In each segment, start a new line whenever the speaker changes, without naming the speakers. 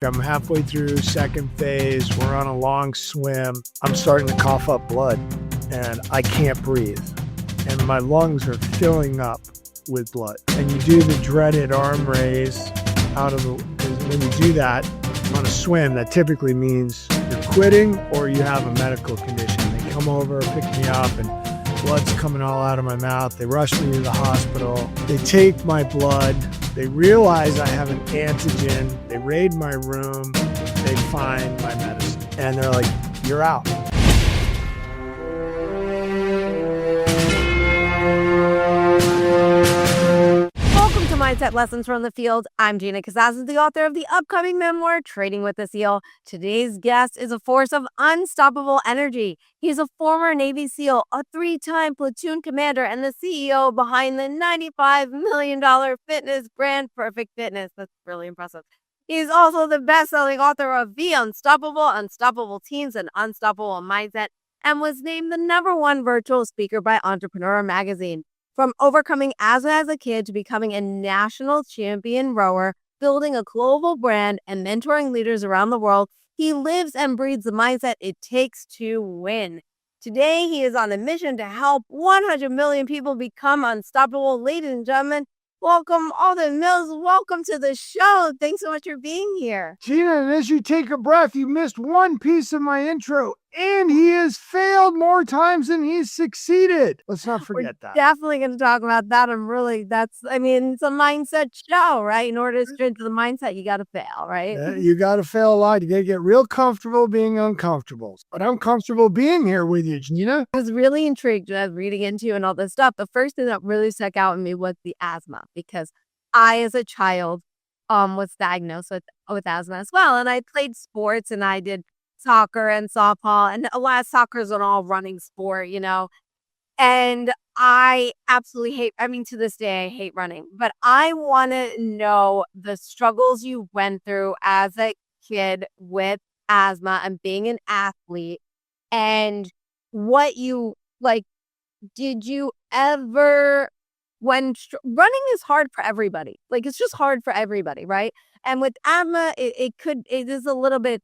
I'm halfway through second phase. We're on a long swim. I'm starting to cough up blood and I can't breathe. And my lungs are filling up with blood. And you do the dreaded arm raise out of the, when you do that on a swim, that typically means you're quitting or you have a medical condition. They come over, pick me up, and blood's coming all out of my mouth. They rush me to the hospital. They take my blood. They realize I have an antigen. They raid my room. They find my medicine. And they're like, you're out.
Welcome to Mindset Lessons from the Field. I'm Gina Casas, the author of the upcoming memoir, Trading with the SEAL. Today's guest is a force of unstoppable energy. He's a former Navy SEAL, a 3-time platoon commander, and the CEO behind the $95 million fitness brand, Perfect Fitness. That's really impressive. He's also the best-selling author of The Unstoppable, Unstoppable Teams, and Unstoppable Mindset, and was named the #1 virtual speaker by Entrepreneur magazine. From overcoming asthma as a kid to becoming a national champion rower, building a global brand, and mentoring leaders around the world, he lives and breathes the mindset it takes to win. Today, he is on a mission to help 100 million people become unstoppable. Ladies and gentlemen, welcome Alden Mills. Welcome to the show. Thanks so much for being here.
Gina, and as you take a breath, you missed one piece of my intro, and he has failed more times than he's succeeded. Let's not forget that.
Definitely going to talk about that. It's a mindset show, right? In order to strengthen the mindset, you got to fail, right?
You got to fail a lot. You got to get real comfortable being uncomfortable. But I'm comfortable being here with you, Gina.
I was really intrigued as reading into you and all this stuff. The first thing that really stuck out in me was the asthma, because I, as a child, was diagnosed with asthma as well. And I played sports and I did soccer and softball, and a lot of soccer is an all running sport, and I absolutely to this day, I hate running, but I want to know the struggles you went through as a kid with asthma and being an athlete, and what you did you ever, running is hard for everybody. It's just hard for everybody, right? And with asthma, it is a little bit,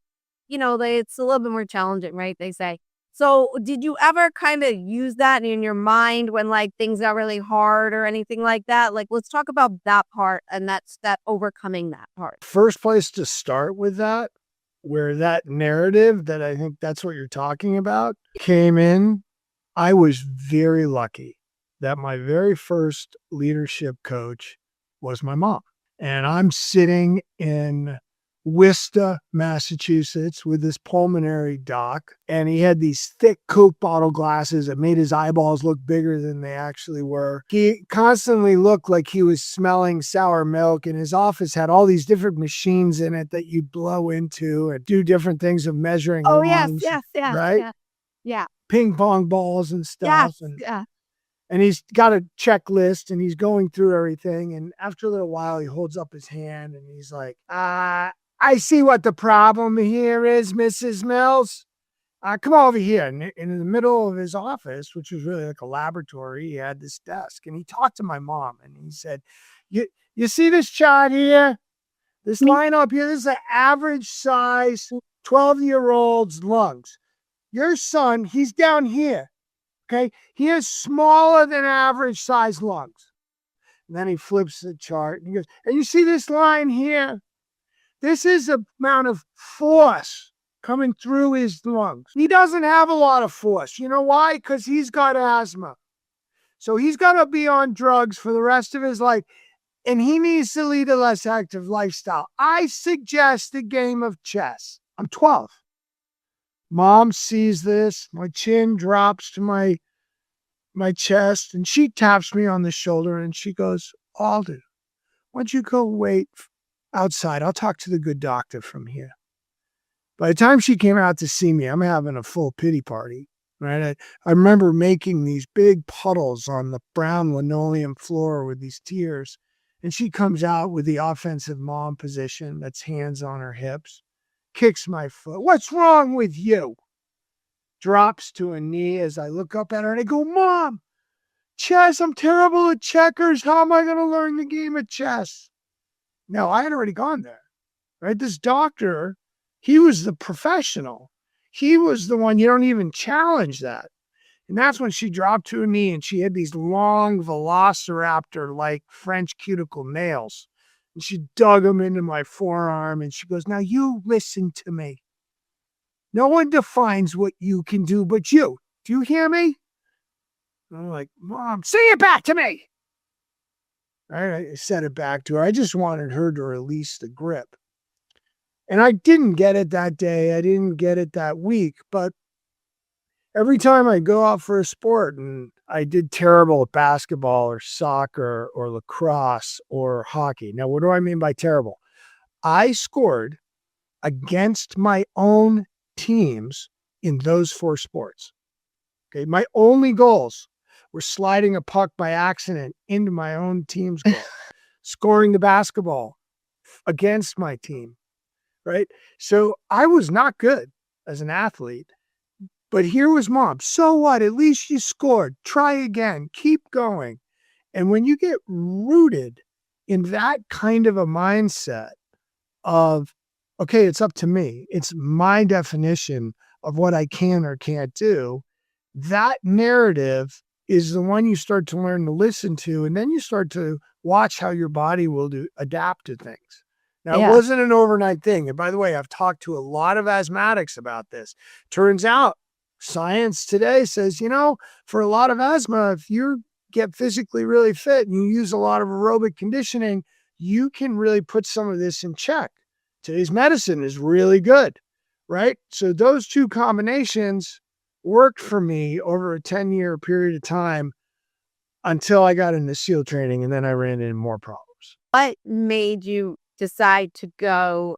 it's a little bit more challenging, right? They say. So did you ever kind of use that in your mind when things got really hard or anything like that? Let's talk about that part, and that's that overcoming that part.
First place to start with that, where that narrative that I think that's what you're talking about came in, I was very lucky that my very first leadership coach was my mom. And I'm sitting in Worcester, Massachusetts with this pulmonary doc, and he had these thick Coke bottle glasses that made his eyeballs look bigger than they actually were. He constantly looked like he was smelling sour milk, and his office had all these different machines in it that you blow into and do different things of measuring lungs,
yes,
right?
Yeah.
Ping pong balls and stuff. And he's got a checklist and he's going through everything. And after a little while, he holds up his hand and he's like, I see what the problem here is, Mrs. Mills. Come over here. And in the middle of his office, which was really like a laboratory, he had this desk. And he talked to my mom and he said, you see this chart here? This line up here, this is an average size 12-year-old's lungs. Your son, he's down here. Okay, he has smaller than average size lungs. And then he flips the chart and he goes, and you see this line here? This is the amount of force coming through his lungs. He doesn't have a lot of force. You know why? Because he's got asthma. So he's got to be on drugs for the rest of his life. And he needs to lead a less active lifestyle. I suggest a game of chess. I'm 12. Mom sees this. My chin drops to my chest, and she taps me on the shoulder, and she goes, Alden, why don't you go wait outside? I'll talk to the good doctor from here. By the time she came out to see me, I'm having a full pity party, right? I remember making these big puddles on the brown linoleum floor with these tears, and she comes out with the offensive mom position, that's hands on her hips, kicks my foot. What's wrong with you? Drops to a knee as I look up at her and I go, Mom, chess, I'm terrible at checkers. How am I going to learn the game of chess? No, I had already gone there. right? This doctor, he was the professional. He was the one, you don't even challenge that. And that's when she dropped to her knee and she had these long velociraptor-like French cuticle nails. And she dug them into my forearm and she goes, now you listen to me. No one defines what you can do but you. Do you hear me? And I'm like, Mom, say it back to me. All right, I said it back to her. I just wanted her to release the grip. And I didn't get it that day. I didn't get it that week. But every time I go out for a sport, and I did terrible at basketball or soccer or lacrosse or hockey. Now, what do I mean by terrible? I scored against my own teams in those 4 sports. Okay, my only goals were sliding a puck by accident into my own team's goal, scoring the basketball against my team, right? So I was not good as an athlete, but here was Mom. So what? At least you scored. Try again. Keep going. And when you get rooted in that kind of a mindset of, okay, it's up to me. It's my definition of what I can or can't do. That narrative is the one you start to learn to listen to, and then you start to watch how your body will adapt to things. Now, It wasn't an overnight thing. And by the way, I've talked to a lot of asthmatics about this. Turns out science today says, for a lot of asthma, if you get physically really fit and you use a lot of aerobic conditioning, you can really put some of this in check. Today's medicine is really good, right? So those two combinations worked for me over a 10-year period of time until I got into SEAL training, and then I ran into more problems.
What made you decide to go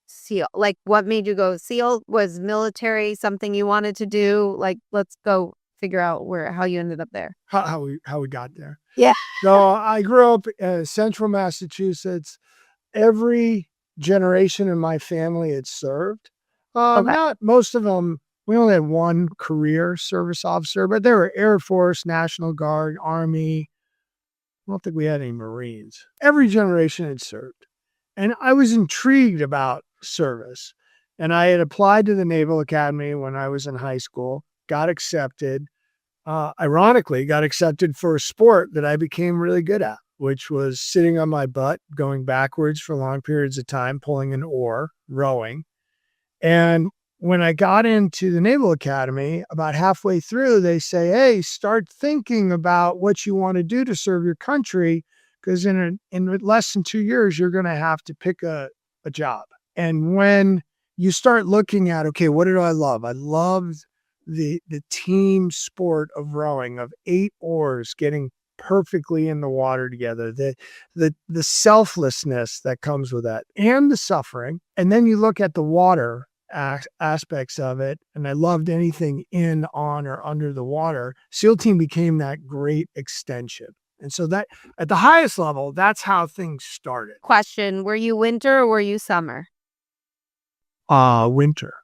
SEAL? Like, what made you go SEAL? Was military something you wanted to do? Like, let's go figure out how you ended up there.
How we got there.
Yeah.
So I grew up in central Massachusetts. Every generation in my family had served. Not most of them. We only had one career service officer, but there were Air Force, National Guard, Army. I don't think we had any Marines. Every generation had served. And I was intrigued about service. And I had applied to the Naval Academy when I was in high school, got accepted. Ironically, got accepted for a sport that I became really good at, which was sitting on my butt, going backwards for long periods of time, pulling an oar, rowing. And when I got into the Naval Academy, about halfway through, they say, hey, start thinking about what you want to do to serve your country, because in less than 2 years, you're going to have to pick a job. And when you start looking at, okay, what did I love? I loved the team sport of rowing, of 8 oars getting perfectly in the water together, the selflessness that comes with that, and the suffering. And then you look at the water aspects of it, and I loved anything in, on, or under the water. SEAL team became that great extension. And so that at the highest level, that's how things started.
Question, were you winter or were you summer?
Winter.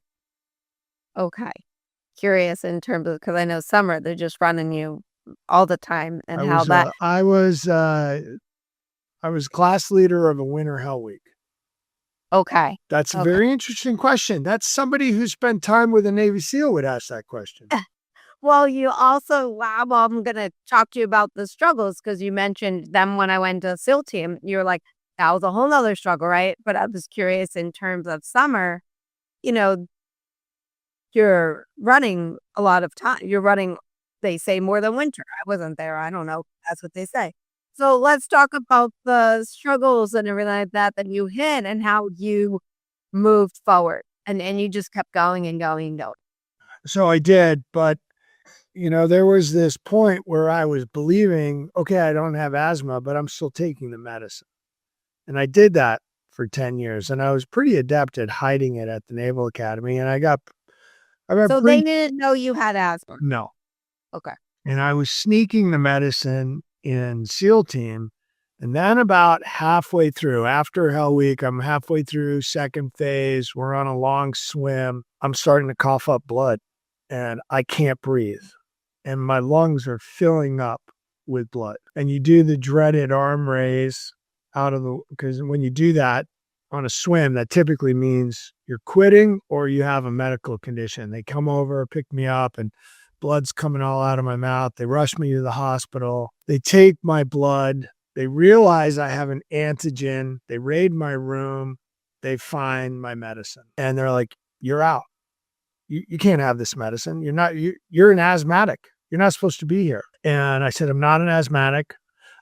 Okay. Curious in terms of, because I know summer, they're just running you all the time, and
I was class leader of a winter hell week.
Okay.
That's a very interesting question. That's somebody who spent time with a Navy SEAL would ask that question.
Well, you also, I'm going to talk to you about the struggles, because you mentioned them when I went to SEAL team. You were like, that was a whole nother struggle, right? But I was curious in terms of summer, you're running a lot of time. You're running, they say, more than winter. I wasn't there. I don't know. That's what they say. So let's talk about the struggles and everything like that you hit and how you moved forward. And you just kept going and going and going.
So I did, but there was this point where I was believing, okay, I don't have asthma, but I'm still taking the medicine. And I did that for 10 years. And I was pretty adept at hiding it at the Naval Academy. And
they didn't know you had asthma?
No.
Okay.
And I was sneaking the medicine in SEAL team. And then about halfway through, after Hell Week, I'm halfway through second phase. We're on a long swim. I'm starting to cough up blood and I can't breathe. And my lungs are filling up with blood. And you do the dreaded arm raise because when you do that, on a swim, that typically means you're quitting or you have a medical condition. They come over, pick me up, and blood's coming all out of my mouth. They rush me to the hospital. They take my blood. They realize I have an antigen. They raid my room. They find my medicine. And they're like, you're out. You can't have this medicine. You're an asthmatic. You're not supposed to be here. And I said, I'm not an asthmatic.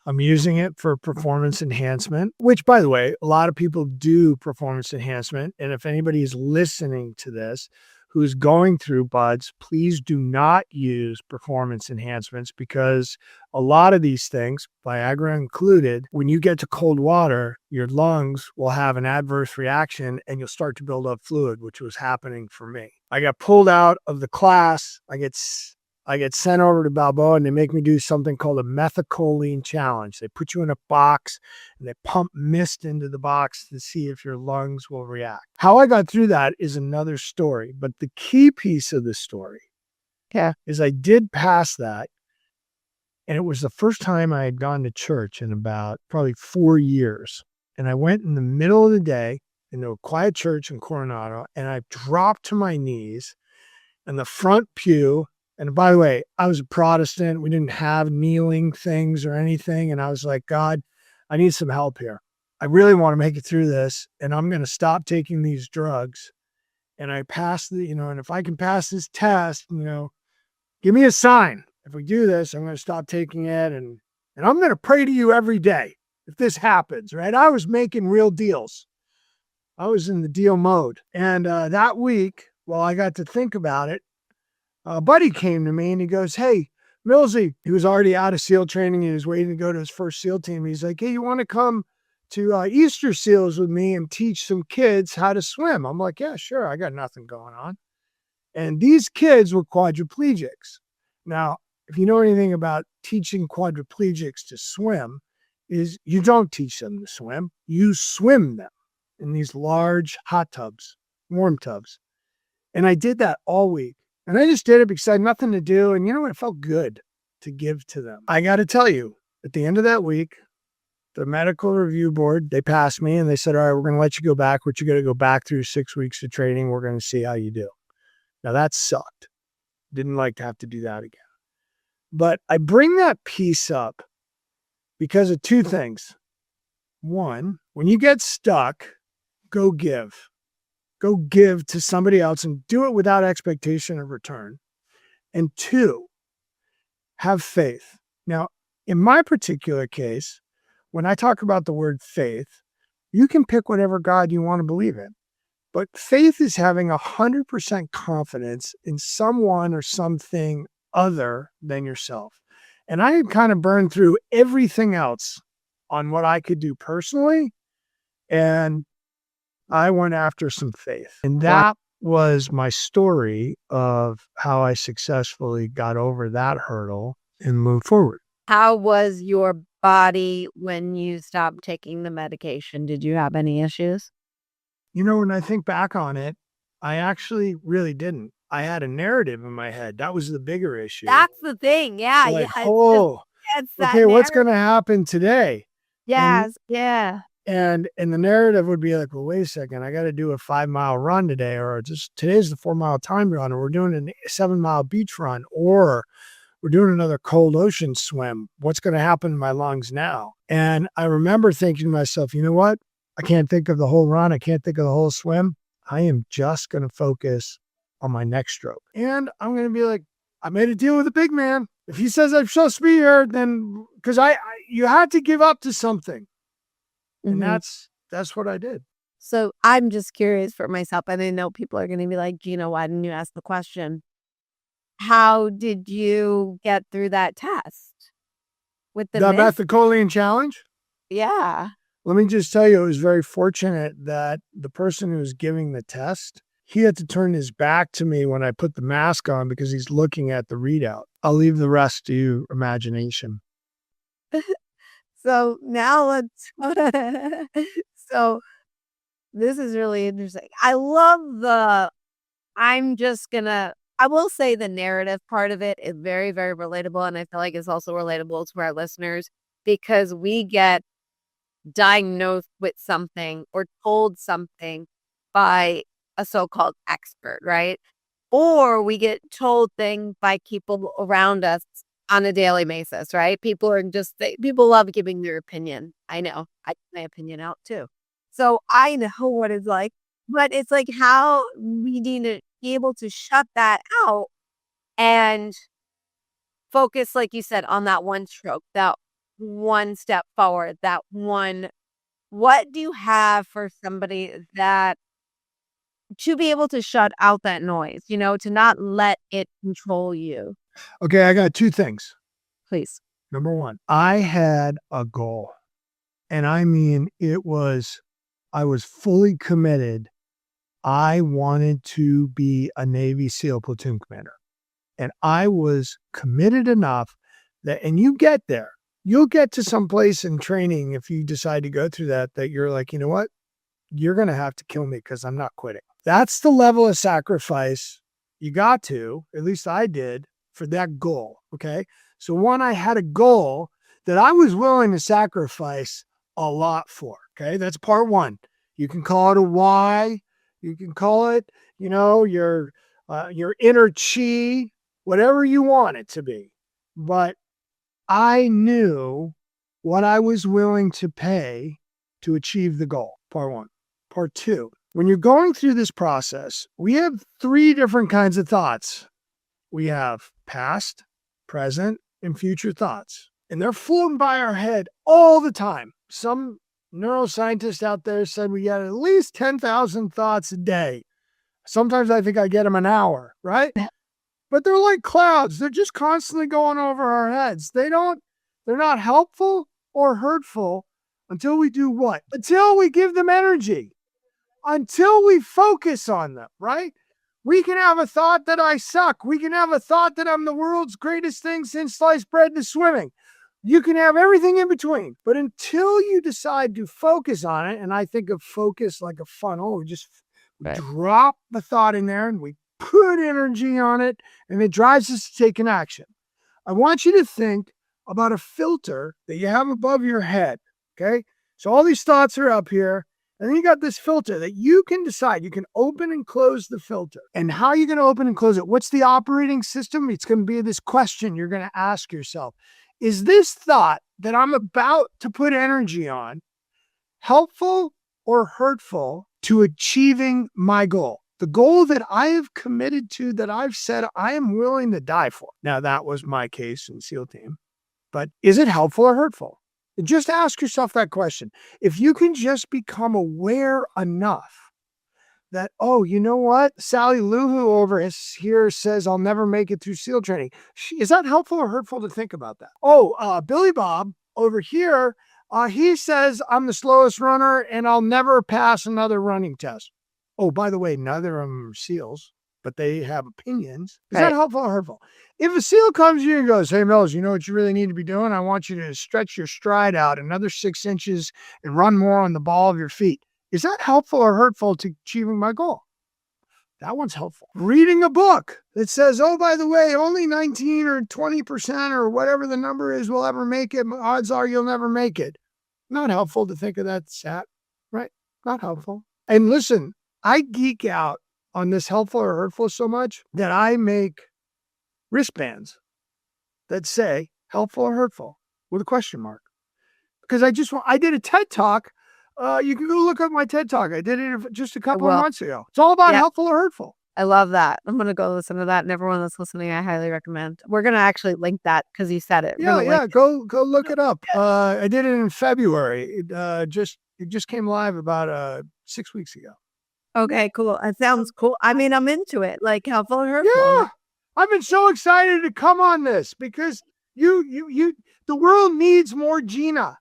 I'm using it for performance enhancement, which, by the way, a lot of people do performance enhancement. And if anybody is listening to this who's going through buds, please do not use performance enhancements, because a lot of these things, Viagra included, when you get to cold water, your lungs will have an adverse reaction and you'll start to build up fluid, which was happening for me. I got pulled out of the class. I get sent over to Balboa, and they make me do something called a methacholine challenge. They put you in a box and they pump mist into the box to see if your lungs will react. How I got through that is another story, but the key piece of the story is I did pass that. And it was the first time I had gone to church in about probably 4 years. And I went in the middle of the day into a quiet church in Coronado, and I dropped to my knees in the front pew. And by the way, I was a Protestant. We didn't have kneeling things or anything. And I was like, God, I need some help here. I really want to make it through this. And I'm going to stop taking these drugs. And I passed and if I can pass this test, give me a sign. If we do this, I'm going to stop taking it. And I'm going to pray to you every day if this happens, right? I was making real deals. I was in the deal mode. And that week, while I got to think about it, a buddy came to me and he goes, hey, Millsy, he was already out of SEAL training. He was waiting to go to his first SEAL team. He's like, hey, you want to come to Easter SEALs with me and teach some kids how to swim? I'm like, yeah, sure. I got nothing going on. And these kids were quadriplegics. Now, if you know anything about teaching quadriplegics to swim, is you don't teach them to swim. You swim them in these large hot tubs, warm tubs. And I did that all week. And I just did it because I had nothing to do. And it felt good to give to them. I got to tell you, at the end of that week, the medical review board, they passed me and they said, all right, we're going to let you go back. But you got to go back through 6 weeks of training. We're going to see how you do. Now that sucked. Didn't like to have to do that again. But I bring that piece up because of two things. One, when you get stuck, go give. Go give to somebody else and do it without expectation of return. And two, have faith. Now, in my particular case, when I talk about the word faith, you can pick whatever God you want to believe in. But faith is having 100% confidence in someone or something other than yourself. And I had kind of burned through everything else on what I could do personally. And I went after some faith. And that was my story of how I successfully got over that hurdle and moved forward.
How was your body when you stopped taking the medication? Did you have any issues?
When I think back on it, I actually really didn't. I had a narrative in my head. That was the bigger issue.
That's the thing. Yeah.
Like,
it's
okay, what's going to happen today?
Yes. Yeah.
And the narrative would be like, well, wait a second, I got to do a 5-mile run today, or just today's the 4-mile time run, or we're doing a 7-mile beach run, or we're doing another cold ocean swim. What's going to happen to my lungs now? And I remember thinking to myself, you know what? I can't think of the whole run. I can't think of the whole swim. I am just going to focus on my next stroke. And I'm going to be like, I made a deal with a big man. If he says I'm supposed to be here, then because you had to give up to something. And that's what I did.
So I'm just curious for myself. And I know people are going to be like, Gina, why didn't you ask the question? How did you get through that test? With the
methacholine challenge?
Yeah.
Let me just tell you, it was very fortunate that the person who was giving the test, he had to turn his back to me when I put the mask on because he's looking at the readout. I'll leave the rest to you, imagination.
So now so this is really interesting. I love I will say the narrative part of it is very, very relatable. And I feel like it's also relatable to our listeners because we get diagnosed with something or told something by a so-called expert, right? Or we get told things by people around us on a daily basis, right? People love giving their opinion. I know. I give my opinion out too. So I know what it's like, but it's like how we need to be able to shut that out and focus, like you said, on that one stroke, that one step forward, that one. What do you have for somebody that to be able to shut out that noise, to not let it control you?
Okay, I got 2 things.
Please.
Number 1, I had a goal. And I mean, I was fully committed. I wanted to be a Navy SEAL platoon commander. And I was committed enough and you get there. You'll get to some place in training if you decide to go through that you're like, you know what? You're going to have to kill me because I'm not quitting. That's the level of sacrifice you got to, at least I did, for that goal. Okay. So one, I had a goal that I was willing to sacrifice a lot for. Okay. That's part one. You can call it a why. You can call it, your inner chi, whatever you want it to be. But I knew what I was willing to pay to achieve the goal. Part one. Part two, when you're going through this process, we have 3 different kinds of thoughts. We have past, present, and future thoughts. And they're floating by our head all the time. Some neuroscientist out there said we get at least 10,000 thoughts a day. Sometimes I think I get them an hour, right? But they're like clouds. They're just constantly going over our heads. They're not helpful or hurtful until we do what? Until we give them energy. Until we focus on them, right? We can have a thought that I suck. We can have a thought that I'm the world's greatest thing since sliced bread to swimming. You can have everything in between. But until you decide to focus on it, and I think of focus like a funnel, we just drop the thought in there and we put energy on it, and it drives us to take an action. I want you to think about a filter that you have above your head, okay? So all these thoughts are up here. And then you got this filter that you can decide. You can open and close the filter. And how are you going to open and close it? What's the operating system? It's going to be this question you're going to ask yourself. Is this thought that I'm about to put energy on helpful or hurtful to achieving my goal? The goal that I have committed to, that I've said I am willing to die for. Now, that was my case in SEAL team. But is it helpful or hurtful? Just ask yourself that question. If you can just become aware enough that, oh, you know what? Sally Luhu over here says I'll never make it through SEAL training. Is that helpful or hurtful to think about that? Oh, Billy Bob over here, he says I'm the slowest runner and I'll never pass another running test. Oh, by the way, neither of them are SEALs, but they have opinions. Is that helpful or hurtful? If a SEAL comes to you and goes, hey, Mills, you know what you really need to be doing? I want you to stretch your stride out another 6 inches and run more on the ball of your feet. Is that helpful or hurtful to achieving my goal? That one's helpful. Reading a book that says, oh, by the way, only 19 or 20% or whatever the number is will ever make it. Odds are you'll never make it. Not helpful to think of that stat, right? Not helpful. And listen, I geek out on this helpful or hurtful so much that I make wristbands that say helpful or hurtful with a question mark. Because I did a TED Talk. You can go look up my TED Talk. I did it just a couple of months ago. It's all about helpful or hurtful.
I love that. I'm going to go listen to that. And everyone that's listening, I highly recommend. We're going to actually link that because you said it.
Yeah. Go look it up. I did it in February. It just came live about 6 weeks ago.
Okay, cool. That sounds cool. I mean, I'm into it. Like helpful or hurtful.
Yeah. I've been so excited to come on this because the world needs more Gina.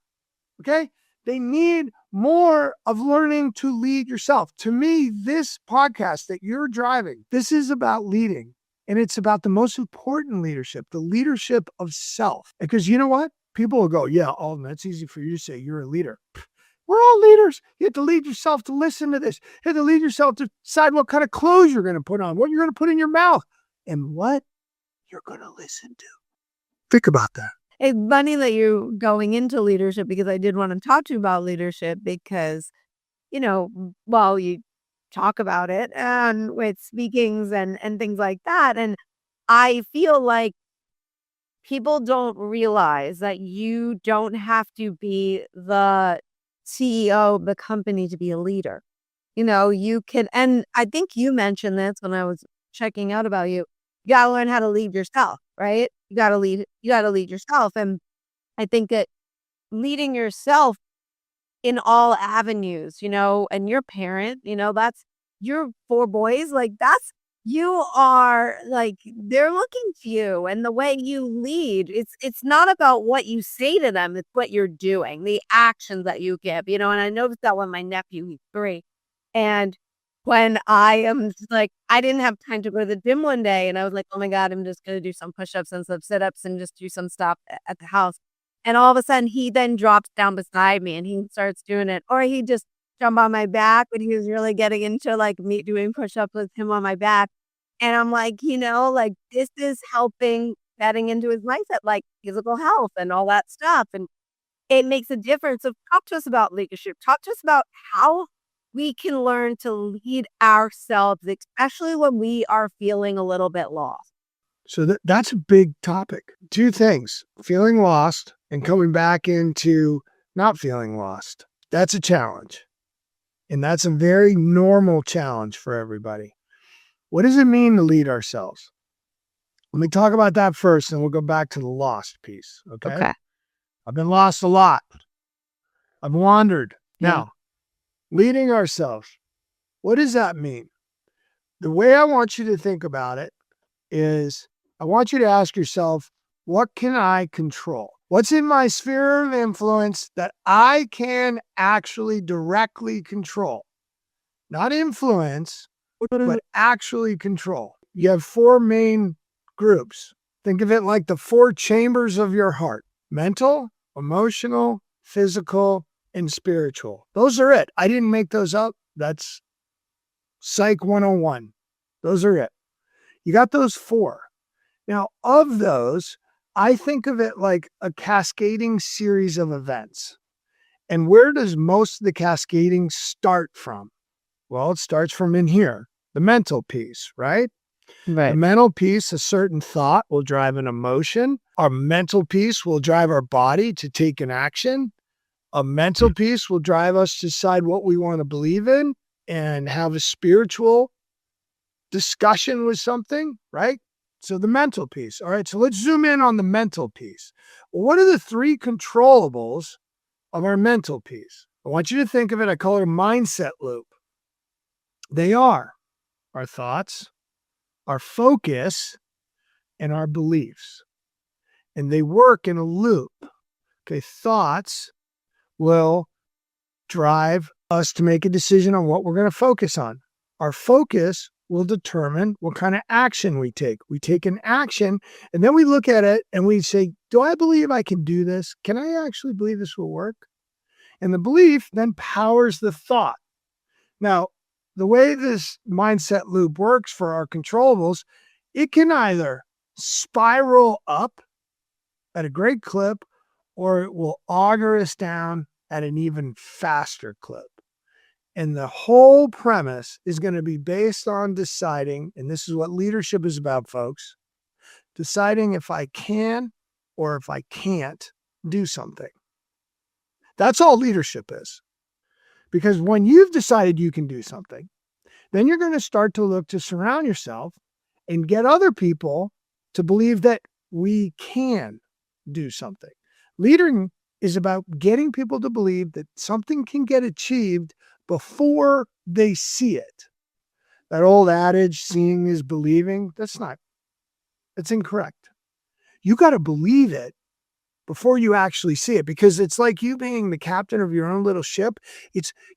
Okay. They need more of learning to lead yourself. To me, this podcast that you're driving, this is about leading. And it's about the most important leadership, the leadership of self. Because you know what? People will go, yeah, Alden, that's easy for you to say. You're a leader. We're all leaders. You have to lead yourself to listen to this. You have to lead yourself to decide what kind of clothes you're going to put on, what you're going to put in your mouth, and what you're going to listen to. Think about that.
It's funny that you're going into leadership because I did want to talk to you about leadership because, while you talk about it and with speakings and things like that. And I feel like people don't realize that you don't have to be the CEO of the company to be a leader. You can, and I think you mentioned this when I was checking out about you. You gotta learn how to lead yourself, right? You gotta lead yourself. And I think that leading yourself in all avenues, and your parent, that's your 4 boys, like you are like, they're looking to you and the way you lead. It's not about what you say to them, it's what you're doing, the actions that you give, and I noticed that when my nephew, he's 3. And when I am like, I didn't have time to go to the gym one day and I was like, oh my God, I'm just gonna do some push-ups and some sit-ups and just do some stuff at the house. And all of a sudden he then drops down beside me and he starts doing it. Or he just jump on my back when he was really getting into like me doing push-ups with him on my back. And I'm like, like this is helping getting into his mindset, like physical health and all that stuff. And it makes a difference. So talk to us about leadership. Talk to us about how we can learn to lead ourselves, especially when we are feeling a little bit lost.
So that's a big topic. 2 things, feeling lost and coming back into not feeling lost. That's a challenge. And that's a very normal challenge for everybody. What does it mean to lead ourselves? Let me talk about that first, and we'll go back to the lost piece. Okay. I've been lost a lot. I've wandered.
Yeah.
Now, leading ourselves, what does that mean? The way I want you to think about it is I want you to ask yourself, what can I control? What's in my sphere of influence that I can actually directly control? Not influence, but actually control. You have 4 main groups. Think of it like the 4 chambers of your heart: mental, emotional, physical, and spiritual. Those are it. I didn't make those up. That's Psych 101. Those are it. You got those 4. Now, of those, I think of it like a cascading series of events. And where does most of the cascading start from? Well, it starts from in here, the mental piece, right?
Right.
The mental piece, a certain thought will drive an emotion. Our mental piece will drive our body to take an action. A mental piece will drive us to decide what we want to believe in and have a spiritual discussion with something, right? So the mental piece. All right, so let's zoom in on the mental piece. Well, what are the 3 controllables of our mental piece? I want you to think of it, I call it a mindset loop. They are our thoughts, our focus, and our beliefs. And they work in a loop. Okay, thoughts will drive us to make a decision on what we're going to focus on. Our focus will determine what kind of action we take. We take an action and then we look at it and we say, do I believe I can do this? Can I actually believe this will work? And the belief then powers the thought. Now, the way this mindset loop works for our controllables, it can either spiral up at a great clip or it will auger us down at an even faster clip. And the whole premise is going to be based on deciding, and this is what leadership is about, folks, deciding if I can or if I can't do something. That's all leadership is. Because when you've decided you can do something, then you're going to start to look to surround yourself and get other people to believe that we can do something. Leading is about getting people to believe that something can get achieved before they see it. That old adage, seeing is believing, that's incorrect. You got to believe it before you actually see it, because it's like you being the captain of your own little ship.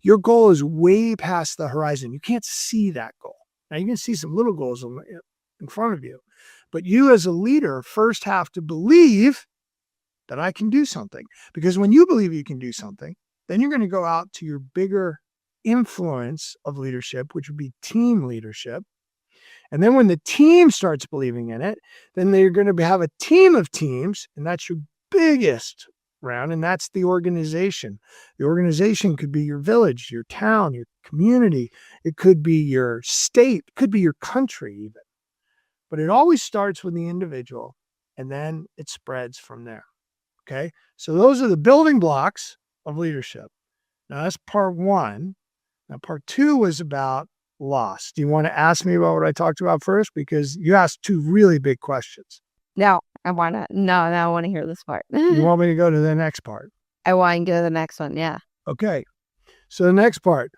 Your goal is way past the horizon. You can't see that goal. Now you can see some little goals in front of you, but you as a leader first have to believe that I can do something, because when you believe you can do something, then you're going to go out to your bigger influence of leadership, which would be team leadership. And then when the team starts believing in it, then they're going to have a team of teams, and that's your biggest round, and that's the organization. The organization could be your village, your town, your community. It could be your state, it could be your country even. But it always starts with the individual, and then it spreads from there. Okay? So those are the building blocks of leadership. Now that's part one. Now part two was about loss. Do you want to ask me about what I talked about first? Because you asked two really big questions.
No, I want to. No, I want to hear this part.
You want me to go to the next part?
I want to go to the next one. Yeah.
Okay. So the next part,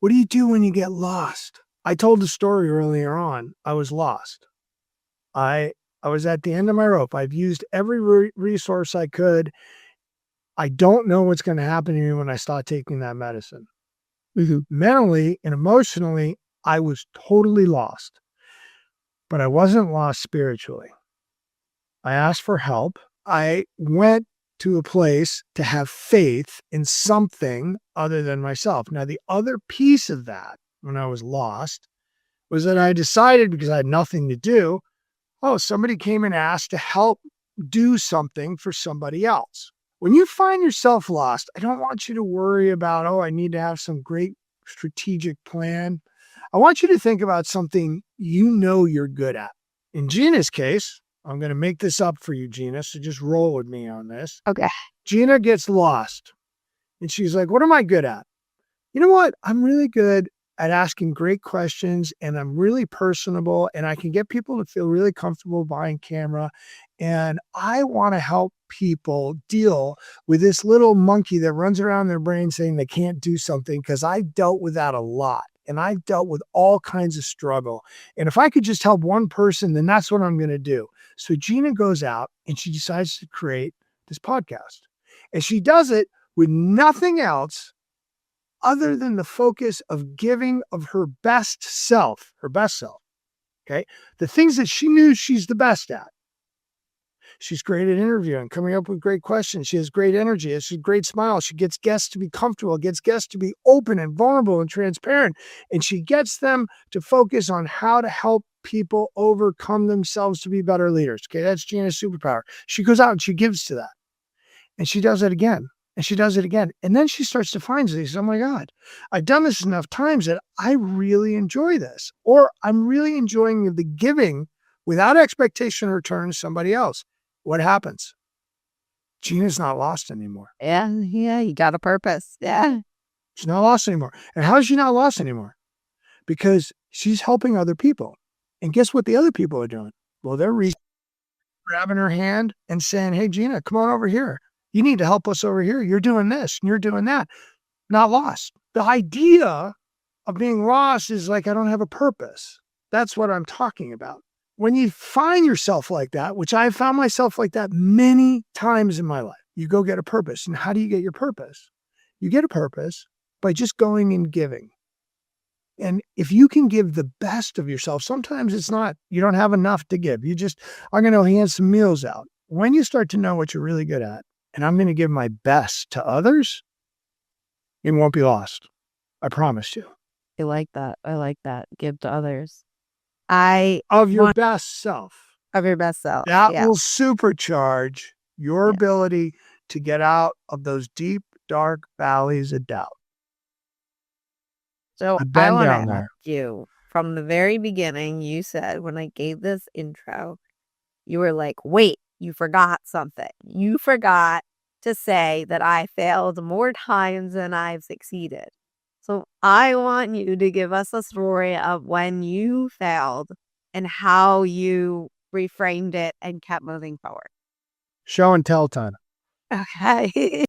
what do you do when you get lost? I told the story earlier on. I was lost. I was at the end of my rope. I've used every resource I could. I don't know what's going to happen to me when I start taking that medicine. Mentally and emotionally, I was totally lost. But I wasn't lost spiritually. I asked for help. I went to a place to have faith in something other than myself. Now, the other piece of that, when I was lost, was that I decided, because I had nothing to do, somebody came and asked to help do something for somebody else. When you find yourself lost, I don't want you to worry about, I need to have some great strategic plan. I want you to think about something you know you're good at. In Gina's case, I'm going to make this up for you, Gina, so just roll with me on this.
Okay.
Gina gets lost, and she's like, what am I good at? You know what? I'm really good at asking great questions, and I'm really personable, and I can get people to feel really comfortable behind camera, and I want to help people deal with this little monkey that runs around their brain saying they can't do something, because I've dealt with that a lot. And I've dealt with all kinds of struggle. And if I could just help one person, then that's what I'm going to do. So Gina goes out and she decides to create this podcast. And she does it with nothing else other than the focus of giving of her best self. Okay. The things that she knew she's the best at. She's great at interviewing, coming up with great questions. She has great energy. She has a great smile. She gets guests to be comfortable, gets guests to be open and vulnerable and transparent. And she gets them to focus on how to help people overcome themselves to be better leaders. Okay, that's Gina's superpower. She goes out and she gives to that. And she does it again. And she does it again. And then she starts to find these, oh my God, I've done this enough times that I really enjoy this. Or I'm really enjoying the giving without expectation of return to somebody else. What happens? Gina's not lost anymore.
Yeah, you got a purpose. Yeah.
She's not lost anymore. And how is she not lost anymore? Because she's helping other people. And guess what the other people are doing? Well, they're grabbing her hand and saying, hey, Gina, come on over here. You need to help us over here. You're doing this and you're doing that. Not lost. The idea of being lost is like, I don't have a purpose. That's what I'm talking about. When you find yourself like that, which I've found myself like that many times in my life, you go get a purpose. And how do you get your purpose? You get a purpose by just going and giving. And if you can give the best of yourself, sometimes it's not, you don't have enough to give. You just are going to hand some meals out. When you start to know what you're really good at, and I'm going to give my best to others, it won't be lost. I promise you.
I like that. Give to others.
Of your best self.
Of your best self.
That will supercharge your ability to get out of those deep, dark valleys of doubt.
So I want to ask you, from the very beginning, you said when I gave this intro, you were like, wait, you forgot something. You forgot to say that I failed more times than I've succeeded. So I want you to give us a story of when you failed and how you reframed it and kept moving forward.
Show and tell time.
Okay.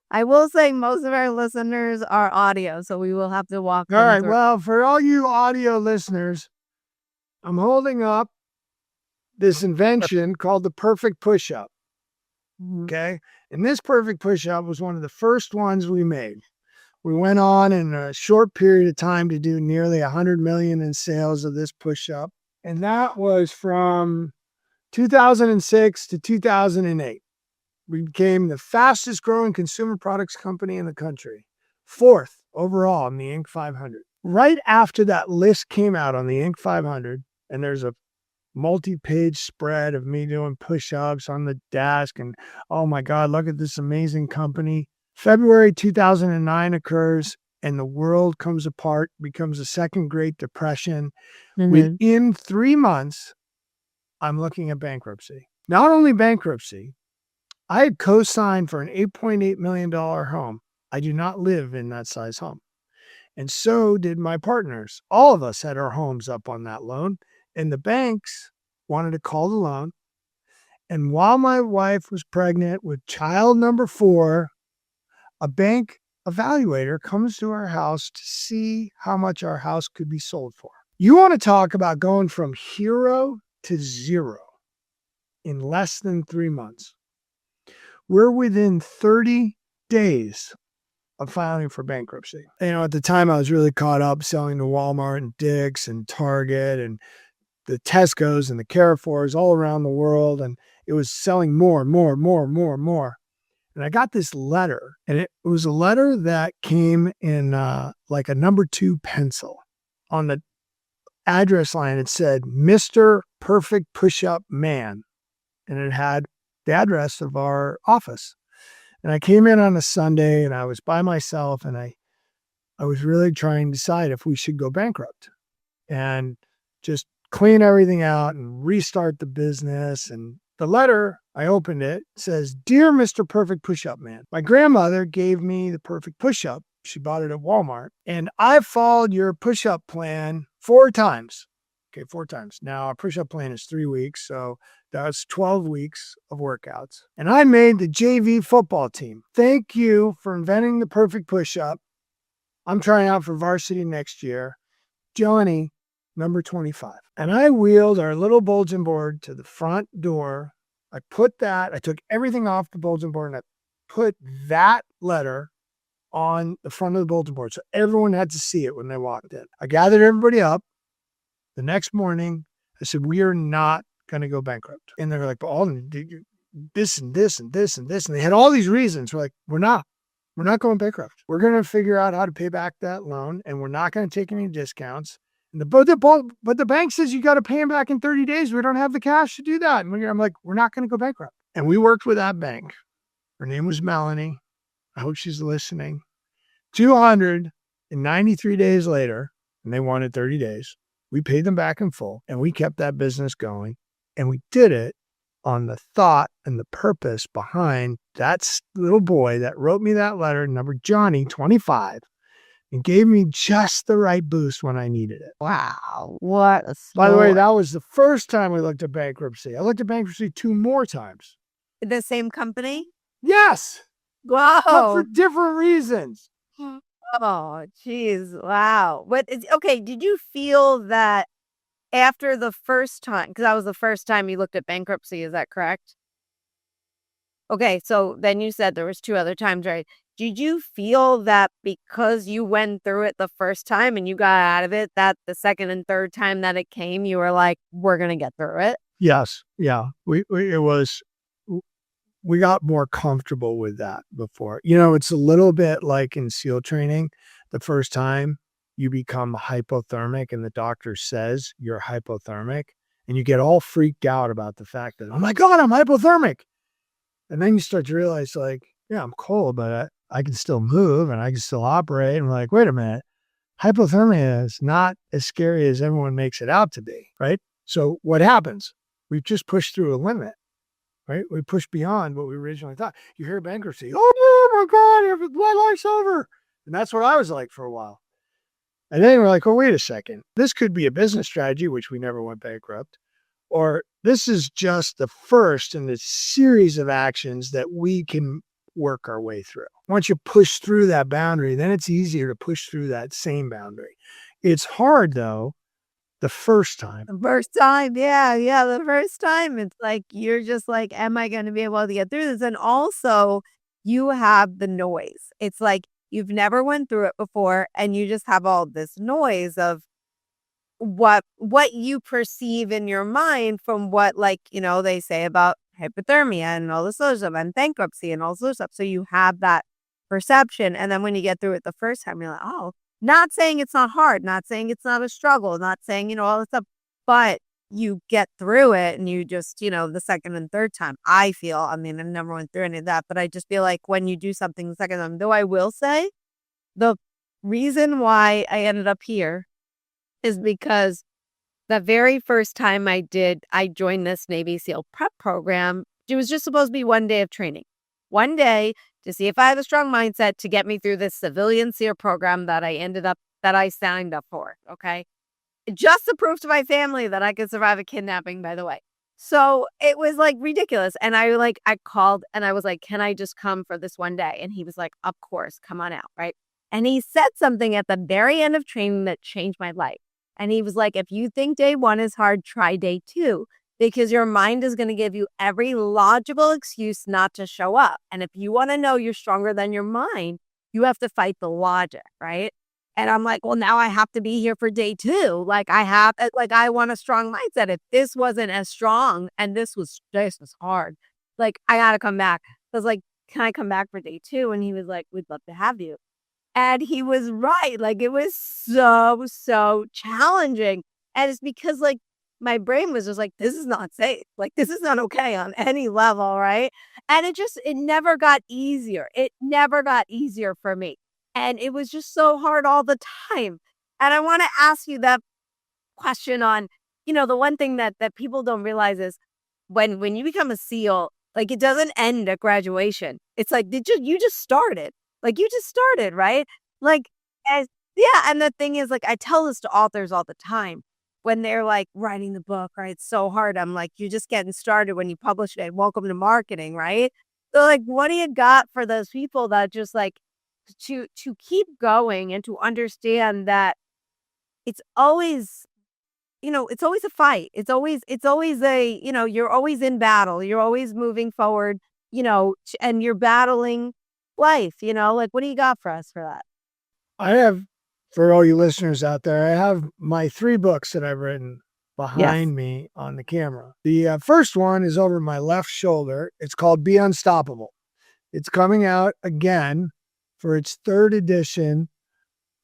I will say most of our listeners are audio, so we will have to walk them
All right.
through.
Well, for all you audio listeners, I'm holding up this invention called the perfect push-up. Okay. And this perfect push-up was one of the first ones we made. We went on in a short period of time to do nearly 100 million in sales of this push-up. And that was from 2006 to 2008. We became the fastest growing consumer products company in the country. 4th overall in the Inc. 500. Right after that list came out on the Inc. 500, and there's a multi-page spread of me doing push-ups on the desk. And oh my God, look at this amazing company. February 2009 occurs and the world comes apart, becomes a second Great Depression. Within 3 months, I'm looking at bankruptcy. Not only bankruptcy, I had co-signed for an $8.8 million home. I do not live in that size home. And so did my partners. All of us had our homes up on that loan. And the banks wanted to call the loan. And while my wife was pregnant with child number 4, a bank evaluator comes to our house to see how much our house could be sold for. You want to talk about going from hero to zero in less than 3 months. We're within 30 days of filing for bankruptcy. At the time I was really caught up selling to Walmart and Dick's and Target and the Tesco's and the Carrefours all around the world. And it was selling more and more and more and more and more. And I got this letter, and it was a letter that came in like a number 2 pencil. On the address line, it said, Mr. Perfect Push-Up Man. And it had the address of our office. And I came in on a Sunday and I was by myself and I was really trying to decide if we should go bankrupt and just clean everything out and restart the business. And the letter, I opened it, says, Dear Mr. Perfect Push-Up Man, my grandmother gave me the perfect push-up. She bought it at Walmart. And I followed your push-up plan 4 times. Okay, 4 times. Now, our push-up plan is 3 weeks, so that's 12 weeks of workouts. And I made the JV football team. Thank you for inventing the perfect push-up. I'm trying out for varsity next year. Johnny, number 25. And I wheeled our little bulletin board to the front door. I took everything off the bulletin board and I put that letter on the front of the bulletin board. So everyone had to see it when they walked in. I gathered everybody up. The next morning, I said, we are not going to go bankrupt. And they were like, but Alden, this and this and this and this. And they had all these reasons. We're like, we're not going bankrupt. We're going to figure out how to pay back that loan. And we're not going to take any discounts. And but the bank says you got to pay them back in 30 days. We don't have the cash to do that. And I'm like, we're not going to go bankrupt. And we worked with that bank. Her name was Melanie. I hope she's listening. 293 days later, and they wanted 30 days. We paid them back in full and we kept that business going. And we did it on the thought and the purpose behind that little boy that wrote me that letter, number Johnny, 25, and gave me just the right boost when I needed it.
Wow. What a story.
By the way, that was the first time we looked at bankruptcy. I looked at bankruptcy 2 more times.
The same company?
Yes.
Wow.
But for different reasons.
Oh, geez. Wow. Okay. Did you feel that after the first time, because that was the first time you looked at bankruptcy, is that correct? Okay. So then you said there was 2 other times, right? Did you feel that because you went through it the first time and you got out of it, that the second and third time that it came, you were like, we're going to get through it?
Yes. Yeah. We got more comfortable with that before. It's a little bit like in SEAL training. The first time you become hypothermic and the doctor says you're hypothermic and you get all freaked out about the fact that, oh my God, I'm hypothermic. And then you start to realize like, yeah, I'm cold, but I can still move and I can still operate. And we're like, wait a minute, hypothermia is not as scary as everyone makes it out to be, right? So what happens? We've just pushed through a limit, right? We push beyond what we originally thought. You hear bankruptcy, oh my God, my life's over. And that's what I was like for a while. And then we're like, oh, wait a second. This could be a business strategy, which we never went bankrupt. Or this is just the first in the series of actions that we can work our way through. Once you push through that boundary, then it's easier to push through that same boundary. It's hard, though, the first time.
The first time, yeah. The first time, it's like, you're just like, am I going to be able to get through this? And also, you have the noise. It's like, you've never went through it before, and you just have all this noise of what you perceive in your mind from what, like, they say about hypothermia and all this other stuff and bankruptcy and all this other stuff. So you have that perception. And then when you get through it the first time, you're like, oh, not saying it's not hard, not saying it's not a struggle, not saying, all this stuff, but you get through it and you just, the second and third time, I feel, I mean, I never went through any of that, but I just feel like when you do something the second time, though I will say the reason why I ended up here is because the very first time I joined this Navy SEAL prep program, it was just supposed to be 1 day of training. 1 day to see if I had a strong mindset to get me through this civilian SEAL program that I signed up for. Okay. Just to prove to my family that I could survive a kidnapping, by the way. So it was like ridiculous. And I called and I was like, can I just come for this 1 day? And he was like, of course, come on out. Right. And he said something at the very end of training that changed my life. And he was like, if you think day 1 is hard, try day 2, because your mind is going to give you every logical excuse not to show up. And if you want to know you're stronger than your mind, you have to fight the logic. Right. And I'm like, well, now I have to be here for day 2. I want a strong mindset. If this wasn't as strong and this was hard, I got to come back. I was like, can I come back for day 2? And he was like, we'd love to have you. And he was right. It was so, so challenging. And it's because my brain was just like, this is not safe. This is not okay on any level. Right. And it never got easier. It never got easier for me. And it was just so hard all the time. And I want to ask you that question on, the one thing that people don't realize is when you become a SEAL, it doesn't end at graduation. It's like, you just started. You just started, right? And the thing is, I tell this to authors all the time when they're writing the book, right? It's so hard. I'm like, you're just getting started when you publish it. Welcome to marketing, right? So what do you got for those people that just to keep going and to understand that it's always, it's always a fight. It's always a, you're always in battle. You're always moving forward, and you're battling life, what do you got for us for that?
I have, for all you listeners out there, I have my 3 books that I've written behind me on the camera. The first one is over my left shoulder. It's called Be Unstoppable. It's coming out again for its 3rd edition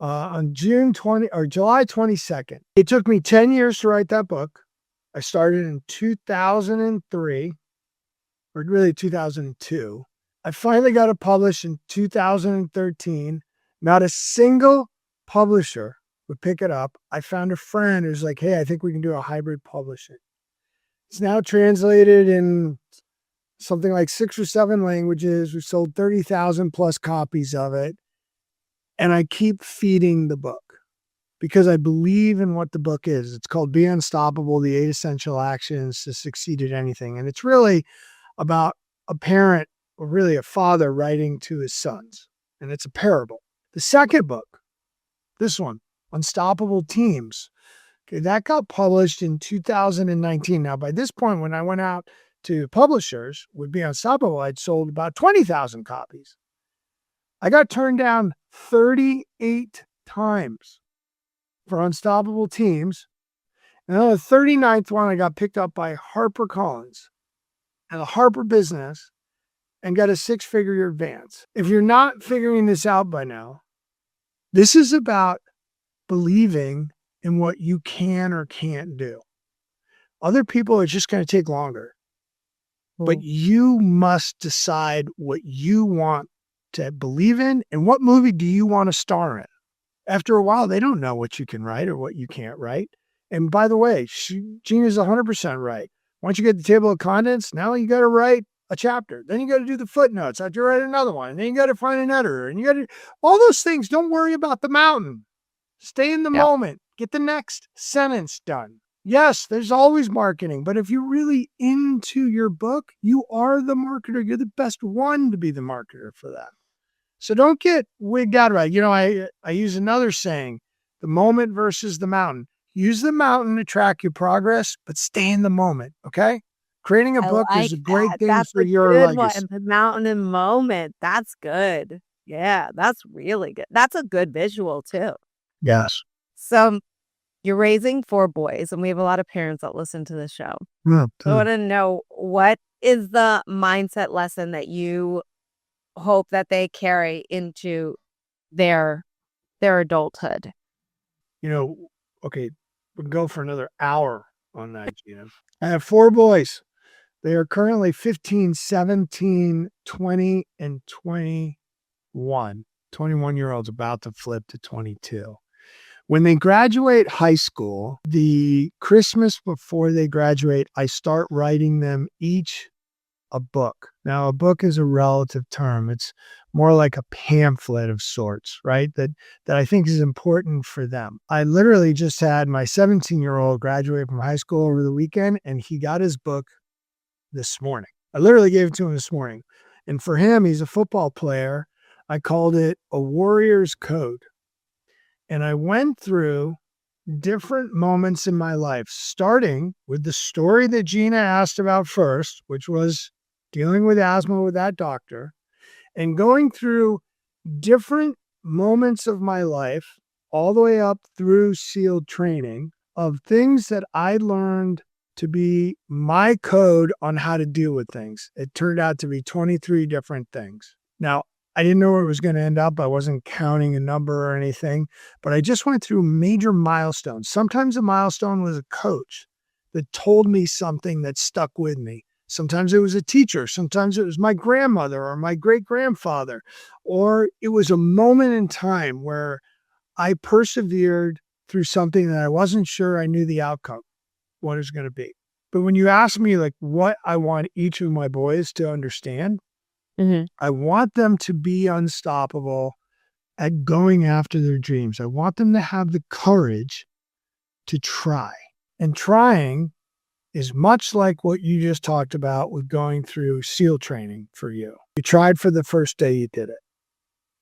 on July 22nd. It took me 10 years to write that book. I started in 2003, or really 2002. I finally got it published in 2013. Not a single publisher would pick it up. I found a friend who's like, hey, I think we can do a hybrid publishing. It's now translated in something like 6 or 7 languages. We've sold 30,000 plus copies of it. And I keep feeding the book because I believe in what the book is. It's called Be Unstoppable, the 8 Essential Actions to Succeed at Anything. And it's really about a parent, or really a father, writing to his sons. And it's a parable. The second book, this one, Unstoppable Teams, okay, that got published in 2019. Now, by this point, when I went out to publishers with Be Unstoppable, I'd sold about 20,000 copies. I got turned down 38 times for Unstoppable Teams. And on the 39th one, I got picked up by HarperCollins and the Harper Business and got a 6-figure advance. If you're not figuring this out by now, this is about believing in what you can or can't do. Other people are just going to take longer. But you must decide what you want to believe in and what movie do you want to star in. After a while, they don't know what you can write or what you can't write. And by the way, Gina's 100% right. Once you get the table of contents, now you got to write a chapter. Then you got to do the footnotes. I have to write another one. And then you got to find an editor. And you got to, all those things. Don't worry about the mountain. Stay in the moment. Get the next sentence done. Yes, there's always marketing, but if you're really into your book, you are the marketer. You're the best one to be the marketer for that. So don't get wigged out about it. I use another saying, the moment versus the mountain. Use the mountain to track your progress, but stay in the moment, okay? Creating a book is a great thing for your legacy.
The mountain and moment. That's good. Yeah, that's really good. That's a good visual too.
Yes.
So you're raising 4 boys, and we have a lot of parents that listen to this show.
Yeah,
so I want to know, what is the mindset lesson that you hope that they carry into their adulthood?
Okay, we can go for another hour on that, Gina. I have 4 boys. They are currently 15, 17, 20, and 21. 21-year-old's about to flip to 22. When they graduate high school, the Christmas before they graduate, I start writing them each a book. Now, a book is a relative term. It's more like a pamphlet of sorts, right? That I think is important for them. I literally just had my 17-year-old graduate from high school over the weekend, and he got his book this morning. I literally gave it to him this morning. And for him, he's a football player. I called it A Warrior's Code. And I went through different moments in my life, starting with the story that Gina asked about first, which was dealing with asthma with that doctor, and going through different moments of my life, all the way up through SEAL training, of things that I learned to be my code on how to deal with things. It turned out to be 23 different things. Now, I didn't know where it was going to end up. I wasn't counting a number or anything, but I just went through major milestones. Sometimes a milestone was a coach that told me something that stuck with me. Sometimes it was a teacher. Sometimes it was my grandmother or my great-grandfather, or it was a moment in time where I persevered through something that I wasn't sure I knew the outcome, what it's going to be. But when you ask me like what I want each of my boys to understand, I want them to be unstoppable at going after their dreams. I want them to have the courage to try. And trying is much like what you just talked about with going through SEAL training for you. You tried for the first day, you did it.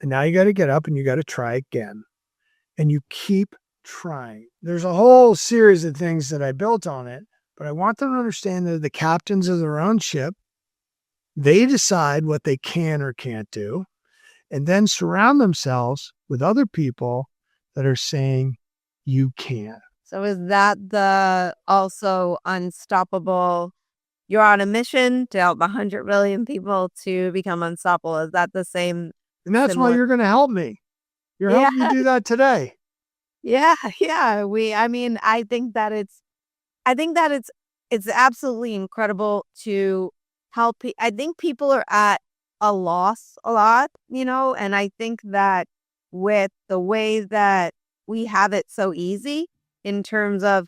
And now you got to get up and you got to try again. And you keep trying. There's a whole series of things that I built on it, but I want them to understand they're the captains of their own ship. They decide what they can or can't do, and then surround themselves with other people that are saying, you can.
So is that the also unstoppable, you're on a mission to help 100 million people to become unstoppable? Is that the same?
And that's why you're going to help me. You're helping me do that today.
Yeah. I think that it's absolutely incredible to help. I think people are at a loss a lot, and I think that with the way that we have it so easy in terms of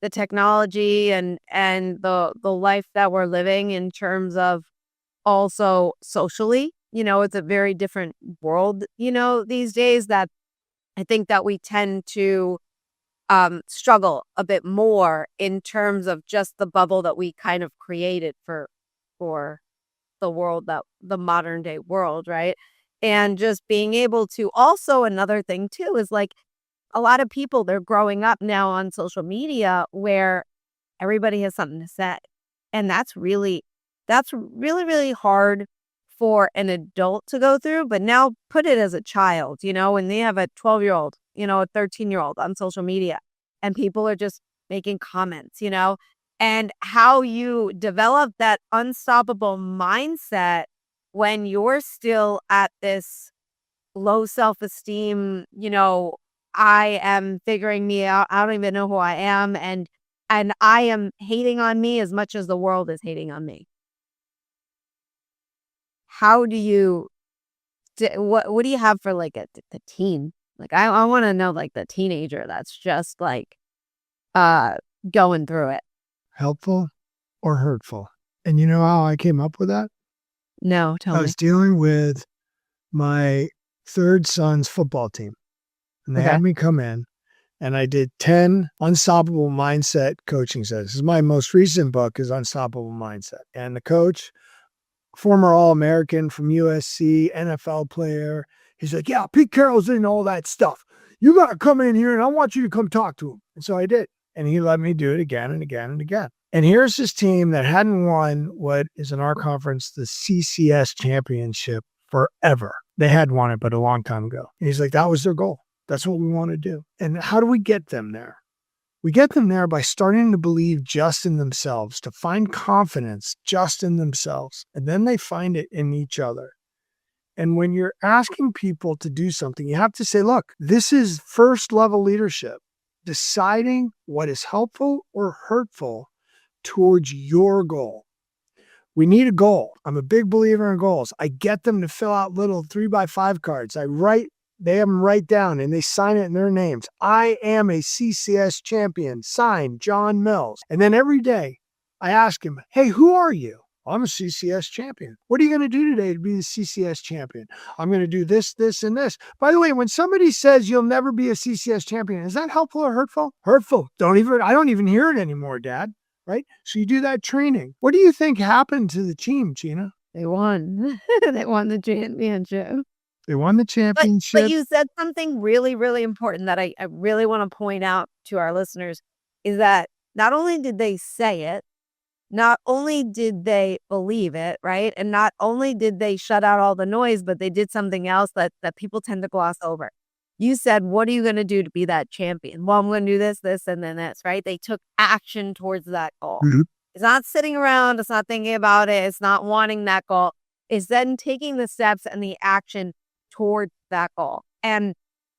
the technology and the life that we're living, in terms of also socially, it's a very different world, these days, that I think that we tend to struggle a bit more in terms of just the bubble that we kind of created for the world, that the modern day world, right? And just being able to, also another thing too is like a lot of people, they're growing up now on social media where everybody has something to say. And that's really, really hard for an adult to go through. But now put it as a child, when they have a 12-year-old, a 13-year-old on social media, and people are just making comments, and how you develop that unstoppable mindset when you're still at this low self-esteem, I am figuring me out. I don't even know who I am. And I am hating on me as much as the world is hating on me. How do you, what do you have for like the teen? Like, I want to know like the teenager that's just like going through it.
Helpful or hurtful? And you know how I came up with that?
No, tell me.
I was dealing with my third son's football team, and they had me come in, and I did 10 unstoppable mindset coaching sessions. This is my most recent book, is Unstoppable Mindset. And the coach, former All-American from USC, NFL player, he's like, yeah, Pete Carroll's in all that stuff. You got to come in here and I want you to come talk to him. And so I did. And he let me do it again and again and again. And here's this team that hadn't won what is in our conference the CCS championship forever. They had won it, but a long time ago. And he's like, that was their goal. That's what we want to do. And how do we get them there? We get them there by starting to believe just in themselves, to find confidence just in themselves. And then they find it in each other. And when you're asking people to do something, you have to say, look, this is first level leadership. deciding what is helpful or hurtful towards your goal. We need a goal. I'm a big believer in goals. I get them to fill out little 3x5 cards. They have them write down and they sign it in their names. I am a CCS champion, signed John Mills. And then every day I ask him, hey, who are you? I'm a CCS champion. What are you going to do today to be the CCS champion? I'm going to do this, this, and this. By the way, when somebody says you'll never be a CCS champion, is that helpful or hurtful? Hurtful. I don't even hear it anymore, Dad. Right? So you do that training. What do you think happened to the team, Gina?
They won. They won the championship.
They won the championship.
But you said something really, really important that I really want to point out to our listeners is that not only did they say it, not only did they believe it, right? And not only did they shut out all the noise, but they did something else that people tend to gloss over. You said, what are you going to do to be that champion? Well, I'm going to do this, this, and then this, right? They took action towards that goal. Mm-hmm. It's not sitting around. It's not thinking about it. It's not wanting that goal. It's then taking the steps and the action towards that goal. And,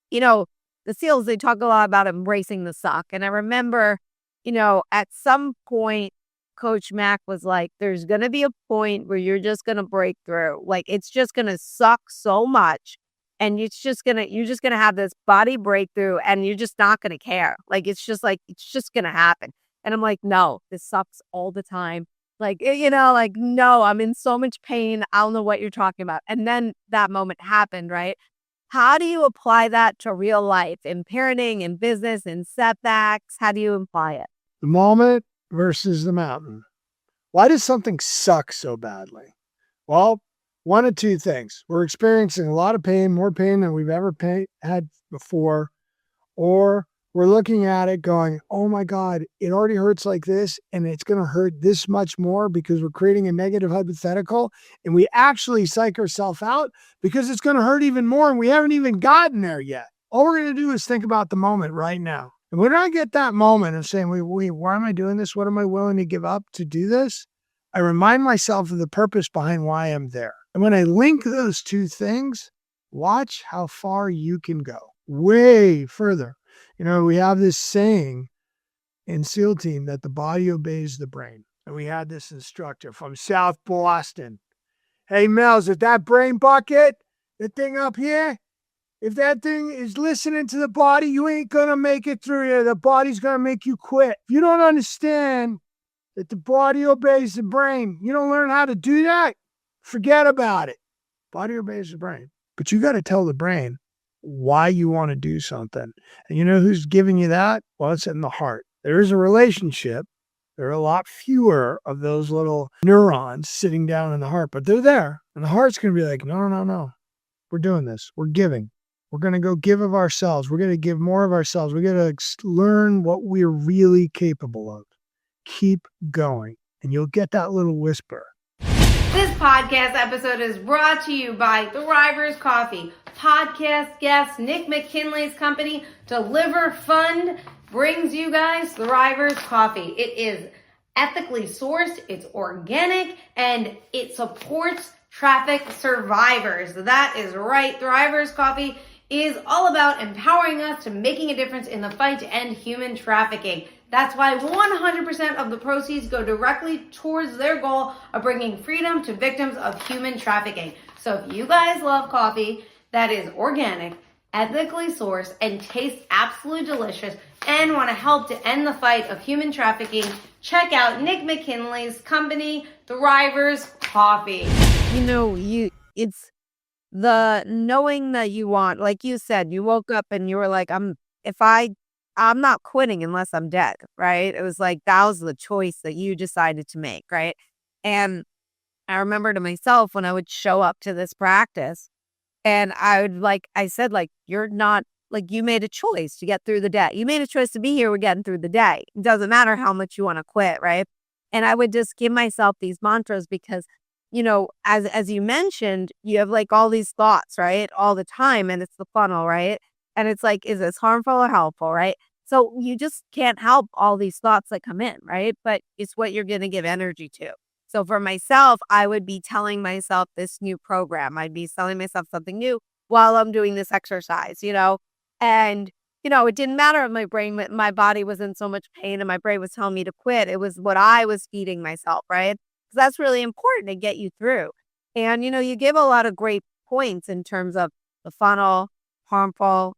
the SEALs, they talk a lot about embracing the suck. And I remember, at some point, Coach Mack was like, there's going to be a point where you're just going to break through. Like, it's just going to suck so much. And you're just going to have this body breakthrough and you're just not going to care. Like, it's just going to happen. And I'm like, no, this sucks all the time. Like, no, I'm in so much pain. I don't know what you're talking about. And then that moment happened, right? How do you apply that to real life in parenting, in business, in setbacks? How do you apply it?
The moment versus the mountain. Why does something suck so badly? Well, one of two things. We're experiencing a lot of pain, more pain than we've ever had before, or we're looking at it going, oh my God, it already hurts like this, and it's going to hurt this much more because we're creating a negative hypothetical, and we actually psych ourselves out because it's going to hurt even more, and we haven't even gotten there yet. All we're going to do is think about the moment right now. And when I get that moment of saying, wait, why am I doing this? What am I willing to give up to do this? I remind myself of the purpose behind why I'm there. And when I link those two things, watch how far you can go. Way further. We have this saying in SEAL team that the body obeys the brain. And we had this instructor from South Boston. Hey, Mills, if that brain bucket, the thing up here, if that thing is listening to the body, you ain't going to make it through here. The body's going to make you quit. If you don't understand that the body obeys the brain, you don't learn how to do that, forget about it. Body obeys the brain. But you got to tell the brain why you want to do something. And you know who's giving you that? Well, it's in the heart. There is a relationship. There are a lot fewer of those little neurons sitting down in the heart, but they're there. And the heart's going to be like, no. We're doing this. We're giving. We're going to go give of ourselves. We're going to give more of ourselves. We're going to learn what we're really capable of. Keep going. And you'll get that little whisper.
This podcast episode is brought to you by Thrivers Coffee. Podcast guest Nick McKinley's company, Deliver Fund, brings you guys Thrivers Coffee. It is ethically sourced, it's organic, and it supports traffic survivors. That is right. Thrivers Coffee is all about empowering us to making a difference in the fight to end human trafficking. That's why 100% of the proceeds go directly towards their goal of bringing freedom to victims of human trafficking. So if you guys love coffee that is organic, ethically sourced, and tastes absolutely delicious, and want to help to end the fight of human trafficking, check out Nick McKinley's company, Thrivers Coffee.
It's the knowing that you want, like you said, you woke up and you were like, I'm not quitting unless I'm dead, right? It was like, that was the choice that you decided to make, right? And I remember to myself when I would show up to this practice and I said, you're not, you made a choice to get through the day. You made a choice to be here. We're getting through the day. It doesn't matter how much you want to quit, right? And I would just give myself these mantras because, as you mentioned, you have all these thoughts, right? All the time. And it's the funnel, right? And it's like, is this harmful or helpful, right? So you just can't help all these thoughts that come in, right? But it's what you're going to give energy to. So for myself, I would be telling myself this new program. I'd be telling myself something new while I'm doing this exercise, and it didn't matter if my body was in so much pain and my brain was telling me to quit. It was what I was feeding myself, right? Because that's really important to get you through. And, you give a lot of great points in terms of the funnel, harmful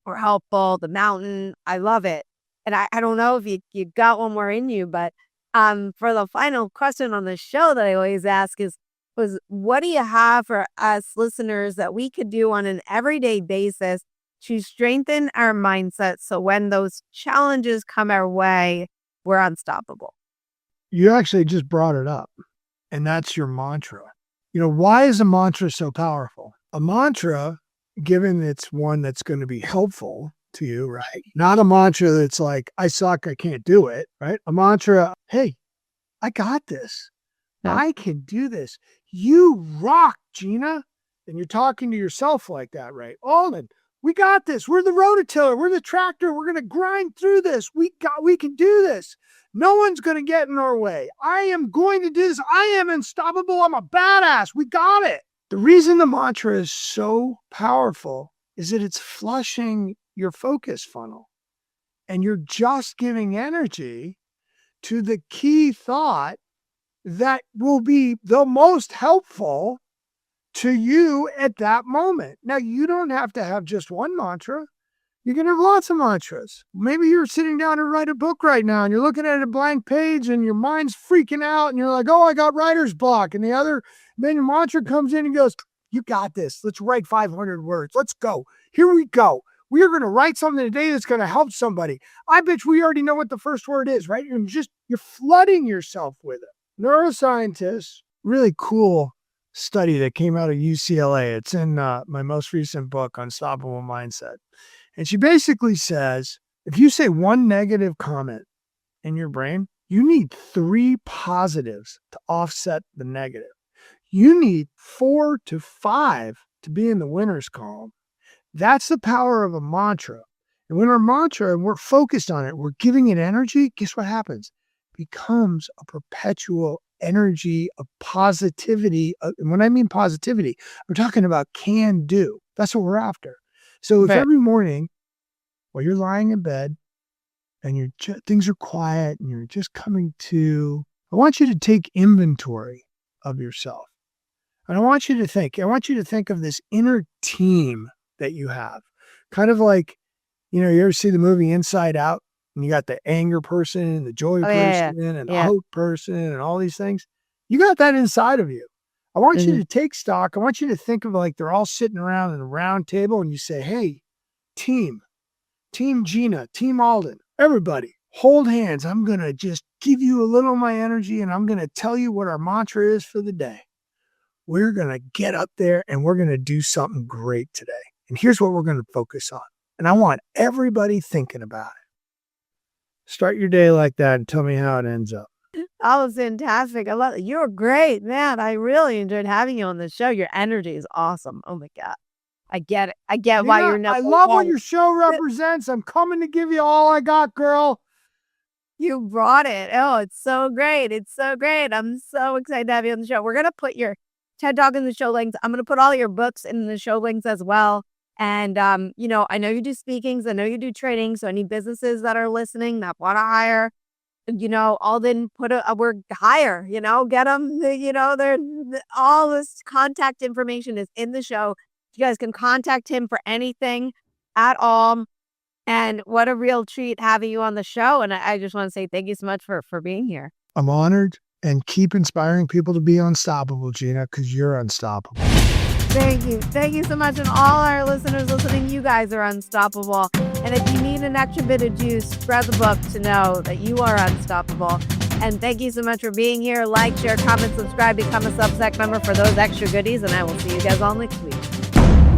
or helpful, the mountain. I love it. And I don't know if you got one more in you, but for the final question on the show that I always ask was what do you have for us listeners that we could do on an everyday basis to strengthen our mindset so when those challenges come our way, we're unstoppable?
You actually just brought it up, and that's your mantra. Why is a mantra so powerful? A mantra, given it's one that's going to be helpful to you, right? Not a mantra that's like, I suck, I can't do it, right? A mantra, hey, I got this. Yeah. I can do this. You rock, Gina. And you're talking to yourself like that, right? Alden, we got this. We're the rototiller. We're the tractor. We're going to grind through this. We can do this. No one's going to get in our way. I am going to do this. I am unstoppable. I'm a badass. We got it. The reason the mantra is so powerful is that it's flushing your focus funnel, and you're just giving energy to the key thought that will be the most helpful to you at that moment. Now, you don't have to have just one mantra. You can have lots of mantras. Maybe you're sitting down to write a book right now and you're looking at a blank page and your mind's freaking out and you're like, oh, I got writer's block. And then your mantra comes in and goes, you got this. Let's write 500 words. Let's go. Here we go. We are going to write something today that's going to help somebody. I bet we already know what the first word is, right? You're flooding yourself with it. Neuroscientists, really cool study that came out of UCLA. It's in my most recent book, Unstoppable Mindset. And she basically says, if you say one negative comment in your brain, you need 3 positives to offset the negative. You need 4 to 5 to be in the winner's column. That's the power of a mantra. And when our mantra, and we're focused on it, we're giving it energy, guess what happens? It becomes a perpetual energy of positivity. And when I mean positivity, we're talking about can do. That's what we're after. So if every morning while you're lying in bed and things are quiet and you're just coming to, I want you to take inventory of yourself. And I want you to think of this inner team that you have. Kind of like, you ever see the movie Inside Out? And you got the anger person and the joy person and the hope person and all these things. You got that inside of you. I want you to take stock. I want you to think of like they're all sitting around in a round table and you say, hey, team Gina, team Alden, everybody, hold hands. I'm going to just give you a little of my energy and I'm going to tell you what our mantra is for the day. We're going to get up there and we're going to do something great today. And here's what we're going to focus on. And I want everybody thinking about it. Start your day like that and tell me how it ends up.
That was fantastic. I love it. You're great, man. I really enjoyed having you on the show. Your energy is awesome. Oh my God. I get it. I get why you're not.
I love what your show represents. I'm coming to give you all I got, girl.
You brought it. Oh, it's so great. It's so great. I'm so excited to have you on the show. We're going to put your TED Talk in the show links. I'm going to put all your books in the show links as well. And, I know you do speakings. I know you do training. So any businesses that are listening that want to hire, Alden, put a word hire, get them, all this contact information is in the show. You guys can contact him for anything at all. And what a real treat having you on the show. And I just want to say thank you so much for being here.
I'm honored, and keep inspiring people to be unstoppable, Gina, because you're unstoppable.
Thank you. Thank you so much. And all our listeners listening, you guys are unstoppable. And if you need an extra bit of juice, spread the book to know that you are unstoppable. And thank you so much for being here. Like, share, comment, subscribe, become a Substack member for those extra goodies. And I will see you guys all next week.